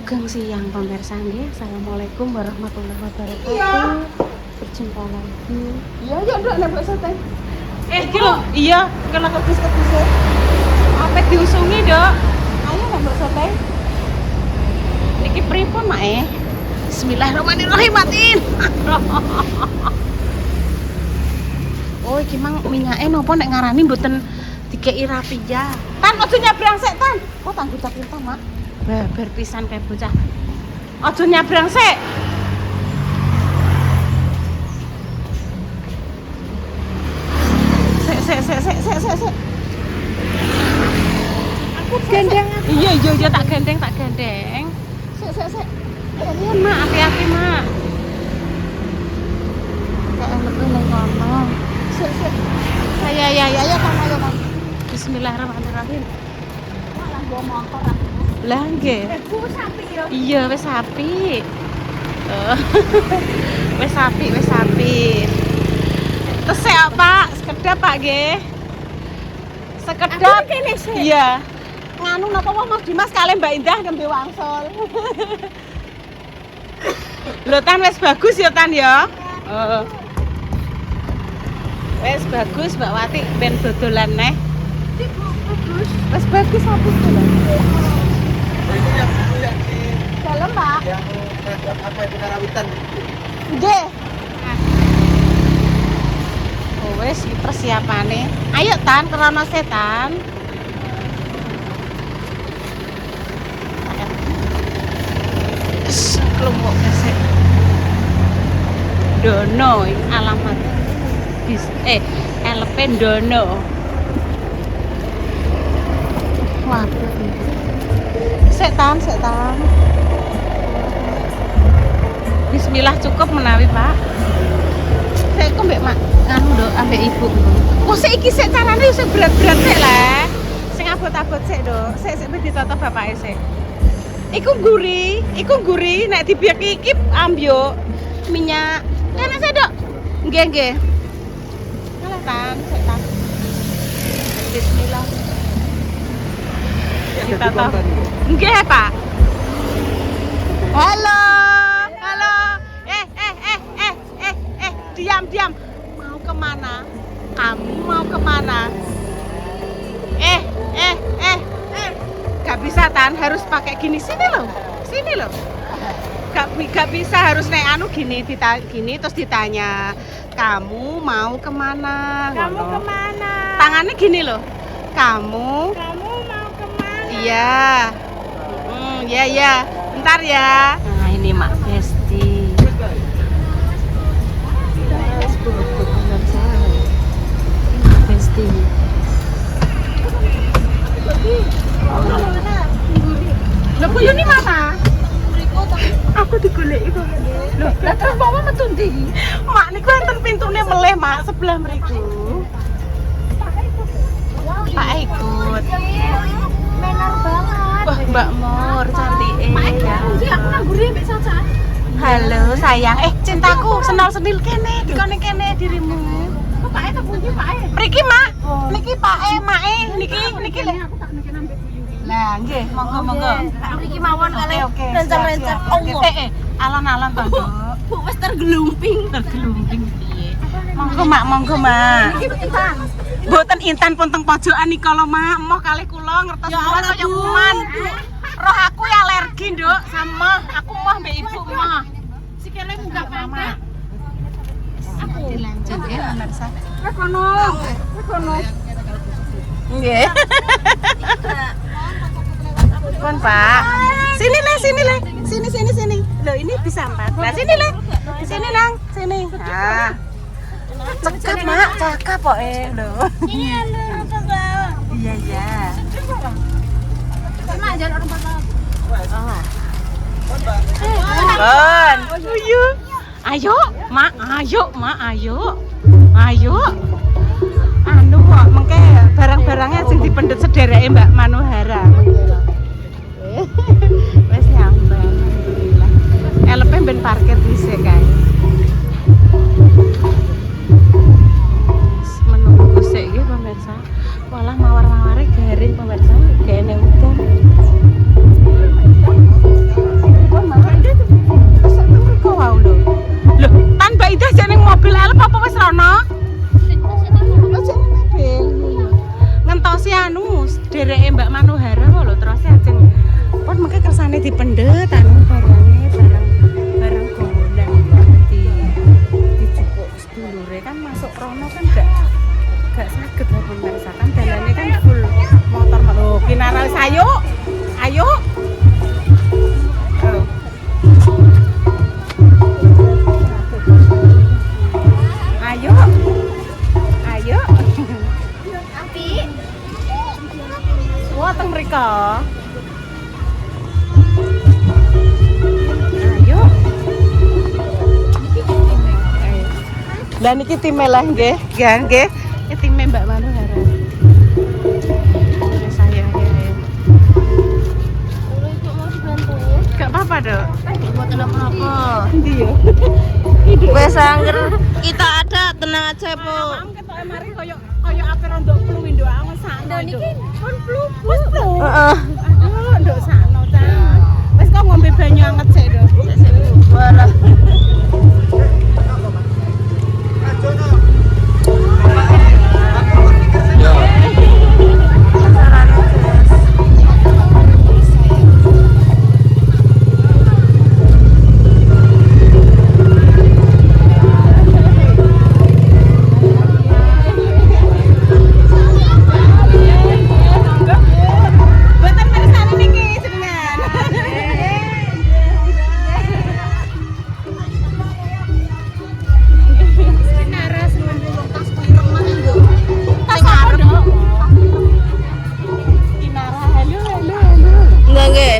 Sugeng siang pemirsa nggih. Assalamualaikum warahmatullahi wabarakatuh. Berjumpa lagi. Iya, ya ndak nek bakso teh. Iki lho, iya, Kena kedus-keduse. apa diusungi, Dok? Ayo nek bakso teh. Niki pripun, Mak? Bismillahirrahmanirrahim, matiin. Oh, iki mang minyake nopo nek ngarani mboten dikeki rapi ya. Tan ojo nyabrang sik, Tan. Oh, tangguh tak pinta, Mak. Babar pisan kae bocah. Ojo nyabrang sik. Sik. Aku gendeng. Iya, tak gendeng. Sik. Kalian, Mak, hati-hati, Mak. Kayak lebih nang kono. Sik. Ya, Kan. Bismillahirrahmanirrahim. Malah gua motor aku. Lah nggih. Ku sapi yo. Iya, wis apik. Wis apik. Tesek Pak, sekedap Pak nggih. Sekedap. Aku kene sik. Iya. Nganu napa wae Mas Dimas kali Mbak Indah nembe wangsul. Lho Tan wis bagus ya Tan ya. Heeh. Wis bagus Mbak Wati ben dodolan neh. Bagus. Wis bagus apa itu lho. Ini yang di Dalam, Pak. yang apa itu karawitan. Nggih. Oh wis iki persiapane. Ayo Tan kerono setan. Kelompok kesek. Dono iki alamat LP Dono. Waduh. Sik Tan. Bismillah cukup menawi, Pak. Sik kok mbek Mak nganu nduk ambek Ibu. Oh sik iki sik carane sik berat-berat sik lah. Sing abot-abot sik nduk. Sik ditata bapake sik. Iku guri nek dibiaki iki ambyo minyak. Enak sik, Dok. Nggih. Alah Tan, sik Tan. Bismillah. Ditata. Nggih, Pak. Halo. Diam. Mau kemana? Kamu mau kemana? Gak bisa Tan, harus pakai gini. Sini loh. Gak bisa, harus naik anu gini, gini terus ditanya. Kamu mau kemana? Kamu Ngono. kemana? Tangannya gini loh. Kamu mau kemana? iya. Iya. Bentar ya. Nah, ini Mak Besti. Besti. Lho, Bu Yuni mana? Aku digoleki kok. Lho, lah terus mama metu ndi? Mak niku enten pintune meleh, Mak, sebelah mriku. Pak ikut. Menor banget. Wah, Mbak Mor cantik. Aku nang guri mbek Caca. Halo sayang, cintaku, senal-senil kene, dikone kene dirimu. Kok Pak tak pundi Pak? Mriki, Mak. Niki Pak Mae, niki le. Aku tak mikir ambek Bu Yuni. Lah, nggih, monggo. Iki mawon kali Oke. rencang-rencang. Allah. Alon-alon to, Nduk. Bu wis tergelumping. Tergelumping piye. Monggo, Mak. Iki pisan. Mboten intan pun teng pojokan nika lho, Mak. Emoh kalih kula ngertos Ya kula Allah, kaya Bu. kuman. Roh aku ya alergi, Nduk, sama aku moh mbek Ibu moh. Sikile munggah Mama. Aku dilanjut ya, pemirsa. Wes kono. Nggih. Kon, Pak. Sini le. Sini. Loh, ini bisa 4. Lah sini le. Sini, Nang. Sini. Nah. Cekap, Mak. Cakep kok lho. Ini anu tangga. Iya. Mak jalan orang bakal. Oh. Kon. Ayo, Mak. Ayo. Anu kok mengke barang-barangnya sing dipendhet sedereke Mbak Manuhara. Wes nyambang. Alhamdulillah. LP ben parkir dhisik kae. Menunggu sik nggih pemirsa. Walah mawar-maware garing pemirsa, kene udan. dipendet anu barang golan dijupuk sedulure kan masuk rono kan gak saged misalkan dalane kan full motor lho kinara wis ayo ayo ayo ayo Api. wah teng mriko ayo dan iki time lah nggih nggih iki time Mbak Manuhara saya ya Mau dibantu. gak apa-apa dok Buat kenapa-napa. ndi yo Wes angger kita ada, tenang aja, Bu. Am ketok mari koyo ape rondok flu ndok angon sakno niki pun flu Heeh. aduh ndok sakno ta wis kok ngombe banyu anget sik dok Walah. buatan peresane niki jenengan naras tas pireng mah lho tas apa dok kinara halo Enggak, nggih.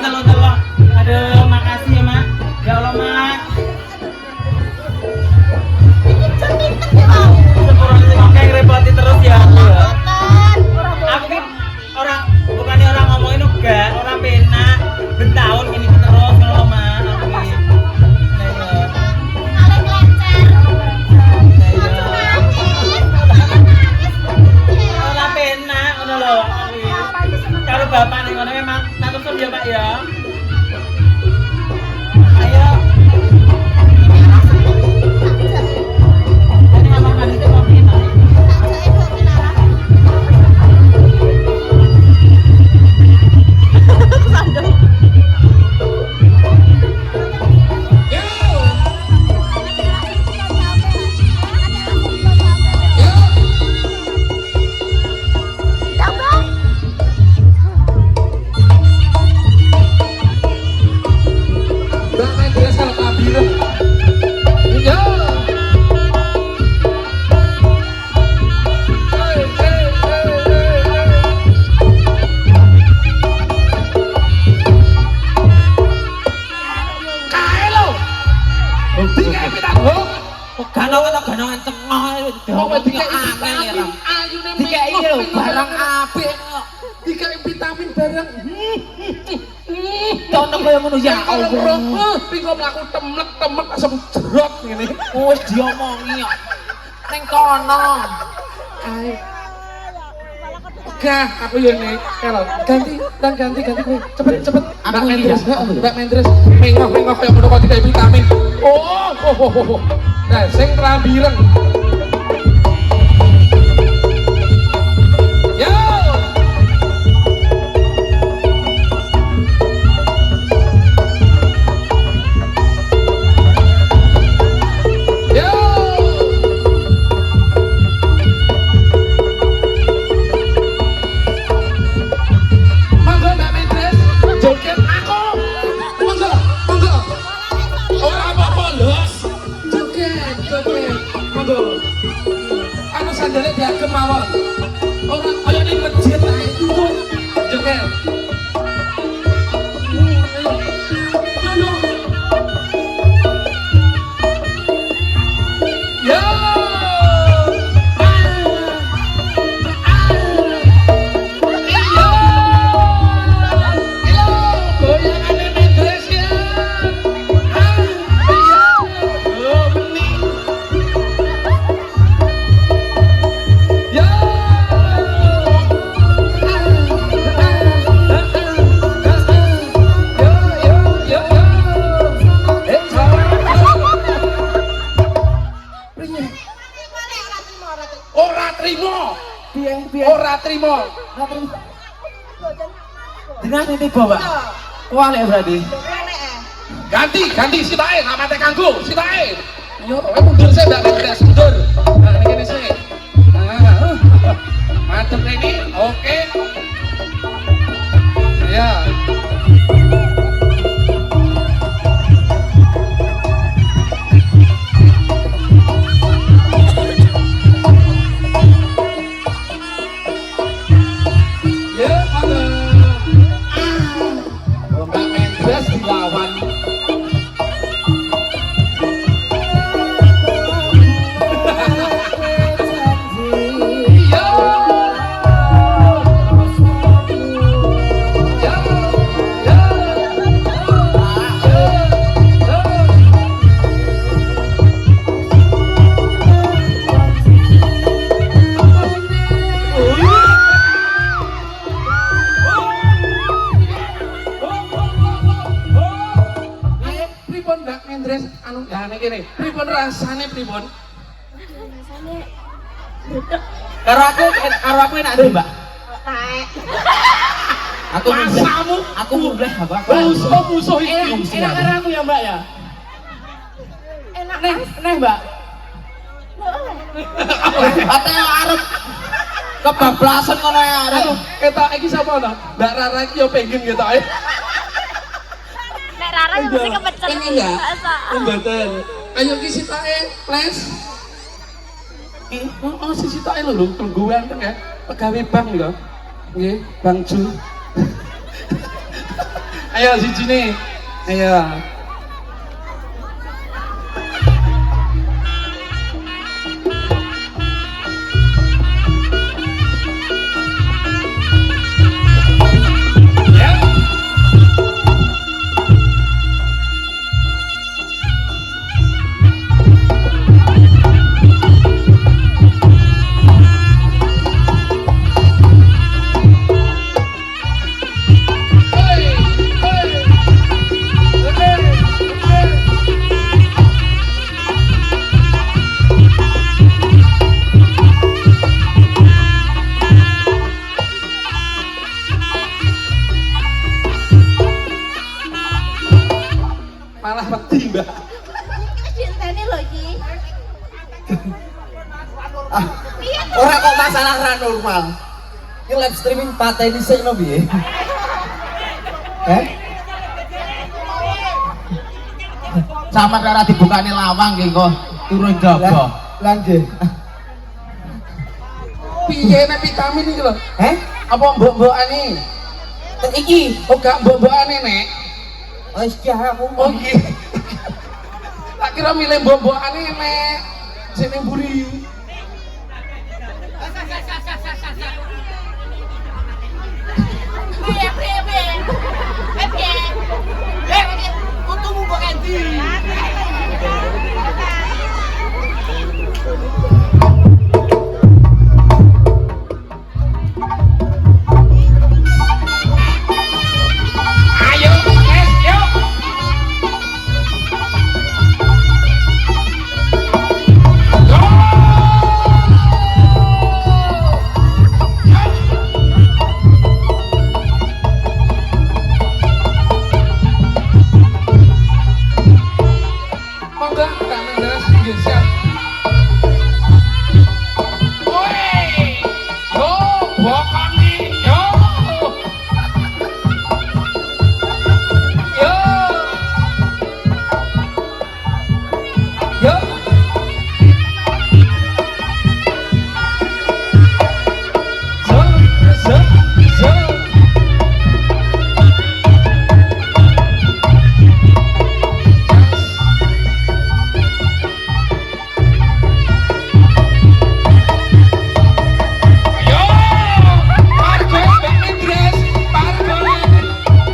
delok. Aduh, makasih ya, Mak. Ya Allah, Mak. Oke, repoti terus ya. Aku kan orang bukannya orang ngomongin enggak, orang penak bentahun gini terus kalau Mak. Aku ini. Ora penak ngono lho. Karo bapak ning ngono memang matur ya, Pak ya. Ayo. Ini mama manis itu mau pindah. Ganongan tengah Mau vitamin ayune Dikei lho barang apik kok. Dikei vitamin barang. Tono kaya ngono ya Allah. Pinggo mlaku temek asem jerot ngene. Wis diomongi kok. Ning kono. Ae. Gah, aku yo nek kalau ganti kowe. Cepet. Aku Mbak iki ya. Mendres, Mbak Mendres, mengok kaya ngono kok dikei vitamin. Oh. Nah, sing rabireng. Yo. Yo. Monggo Mbak Mendres, joget aku. Monggo. Ora apa-apa, Los. Joget. Monggo. Anu sandale diagem mawon. Ora kaya ning masjid ae itu. Joget. Ayo. Yo. Goyangane Mendres ya. Ora trimo. Dengan ini bawa. Wah lek berarti. Ganti sitae, ngamate kanggo, sitae. Yo, mundur sih Mbak Mendres, mundur. Nah, ini kene sih. Madep ini, oke. Ya. Ya, Mbak Mendres dilawan. Pripun Mbak Mendres anu gane kene. Pripun rasane pripun? Karo aku enak ndi, Mbak? Aku mulai apa? Musuh iki. Enak karo aku ya, Mbak ya. Enak neh, Mbak. Ate arep kebablasan ngono ya arep. Aduh, ketok iki sapa to? Mbak Rara iki yo pengen ketoke. Nek Rara mesti kepecet. Ini enggak? Mboten. Ayo ki sitake, Ples. Oh, si sitake lho tungguan teng ya. Pegawai bank lho. Nggih, Bang Ju. Ayo siji nih. Ayo. Ya. Malah mati mbak. Cintanya loh Ki. Orang kok masalah ra normal. Ini live streaming pateni sik no piye? Sama cara dibukane lawang nggih kok turun jaba. Lah nggih. Piye nek vitamin iki lho? Apa mbok-mbokane? Iki Oh gak mbok-mbokane nek. wis ki aku. Oh nggih. Tak kira milih mbok-mbokane nek sing mburi. Ayo, Nes, yuk. Monggo, Kak Menderes, nggih, siap. Woi, yo, bokoni, yo. Yo. Yo. Zo, zo, zo. Yo, Pargo, Mbak Indres, Pargo.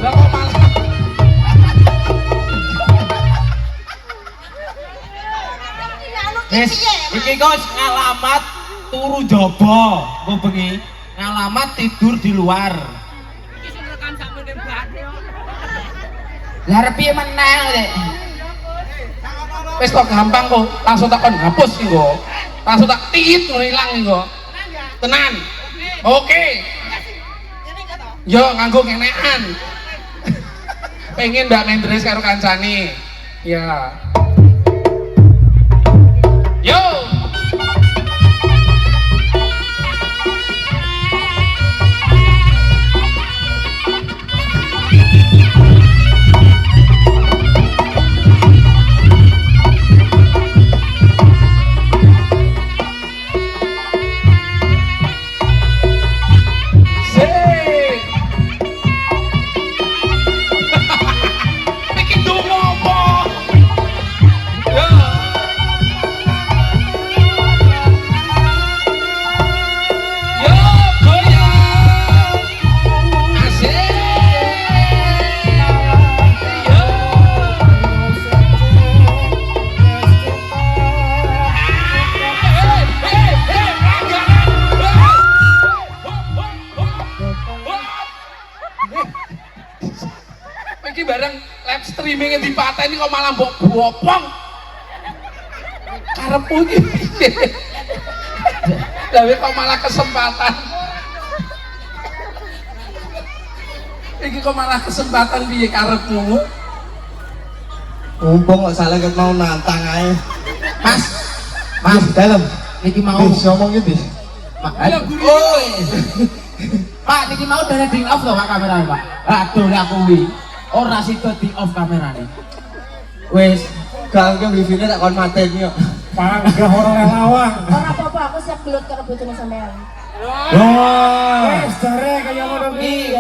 Lah kok malah Wis, iki kok ngalamat turu jaba, kok bengi. Ngalamat tidur di luar. Lah arep piye meneh, Dek? wis kok gampang kok, langsung tak kon hapus iki kok. Langsung tak tiit ngono ilang iki kok. Tenan. Oke. Yo nganggo kenekan. Pengen Mbak Mendres karo kancane. Ya. Yo. Sik. Bikin dongo apa? Ya. Yo, goyang. Asik. Yo. Iki bareng live streaming di pateni kok malah mbok bopong. Karepmu iki piye? Gawe kok malah kesempatan. Iki kok malah kesempatan piye karepmu? Mumpung kok salah ket mau nantang ae. Mas, Mas dalam. niki mau ngomong iki, Bis. Ayo guru. Oh. Pak, niki mau dari di off loh Pak kamerane, Pak. Aduh lah kuwi. Ora sida di off kamerane. Wis, ganggu wifi-ne tak kon mateni kok. Panggah orang lawang. Ora apa-apa, aku siap gelut karo bojone sampean. Wah, wis jare kaya ngono Iki ki.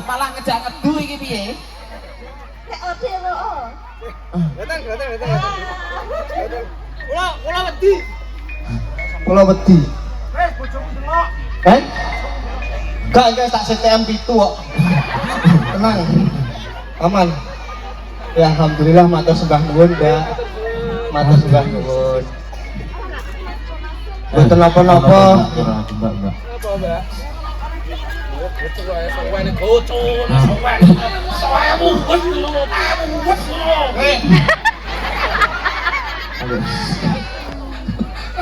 malah ngejak ngedu iki piye? Kula wedi. Eh? Gak tak CTM pitu kok. Tenang. Aman. Ya alhamdulillah matur sembah nuwun, Mbak. Matur sembah nuwun. Mboten napa-napa.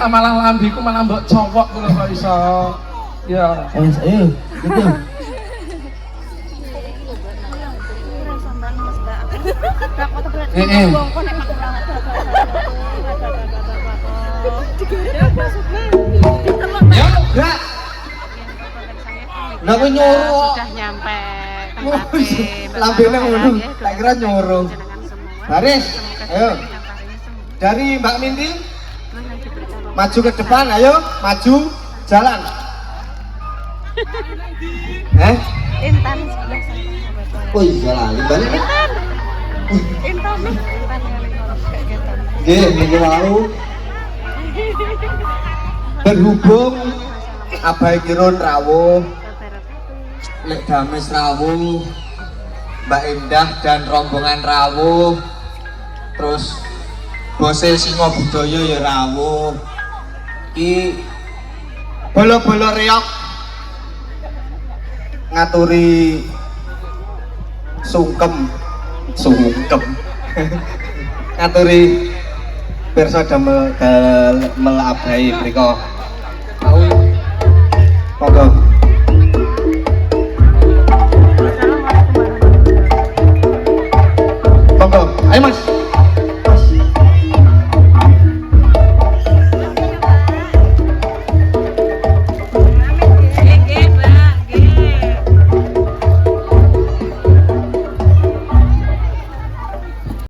Malah lambiku malah mbok cowok kula kok iso. Ya. Ayo, gitu. Ya, Gak. Lah kok nyuruh. Sudah nyampe tempatnya. Lambene ngono. Tak kira nyuruh. Baris. Ayo. Dari Mbak Minti maju ke depan, ayo maju jalan. Intan sebelah sana. Oh iya lali balik. Intan nih. Intan yang kayak gitu. Nggih, minggu lalu berhubung Abai Kirun rawuh, Lek Dames rawuh, Mbak Indah dan rombongan rawuh, terus Bose Singo Budaya ya rawuh. Ki bolo-bolo reok ngaturi sungkem ngaturi pirsa damel melabai mriko. Monggo. Monggo. Ayo Mas.